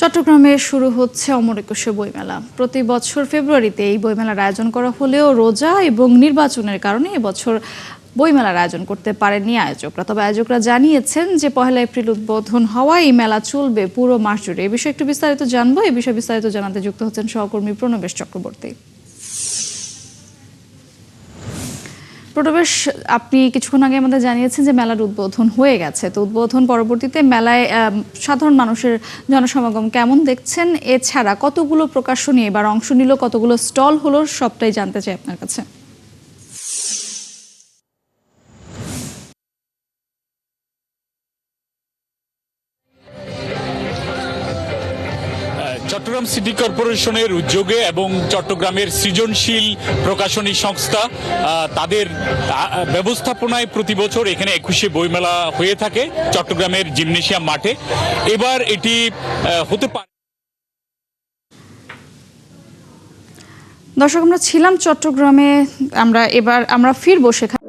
চট্টগ্রামে শুরু হচ্ছে অমর একুশে বইমেলা। প্রতি বছর ফেব্রুয়ারিতে এই বইমেলার আয়োজন করা হলেও রোজা এবং নির্বাচনের কারণে এবছর বইমেলার আয়োজন করতে পারেননি আয়োজকরা। তবে আয়োজকরা জানিয়েছেন যে 1 এপ্রিল উদ্বোধন হওয়া এই মেলা চলবে পুরো মাস জুড়ে। এই বিষয়ে একটু বিস্তারিত জানবো। এই বিষয়ে বিস্তারিত জানাতে যুক্ত হচ্ছেন সহকর্মী প্রণবেশ চক্রবর্তী। প্রণবেশ, আপনি কিছুক্ষণ আগে আমাদের জানিয়েছেন যে মেলার উদ্বোধন হয়ে গেছে। তো উদ্বোধন পরবর্তীতে মেলায় সাধারণ মানুষের জনসমাগম কেমন দেখছেন? এছাড়া কতগুলো প্রকাশনী এবার অংশ নিল, কতগুলো স্টল হলো, সবটাই জানতে চাই আপনার কাছে। চট্টগ্রাম সিটি কর্পোরেশনের উদ্যোগে এবং চট্টগ্রামের সৃজনশীল প্রকাশনী সংস্থা তাদের ব্যবস্থাপনায় প্রতি বছর এখানে 21শে বইমেলা হয়ে থাকে চট্টগ্রামের জিমনেশিয়াম মাঠে। এবার এটি হতে পারে। দর্শক, আমরা ছিলাম চট্টগ্রামে, আমরা ফিরবো সেখানে।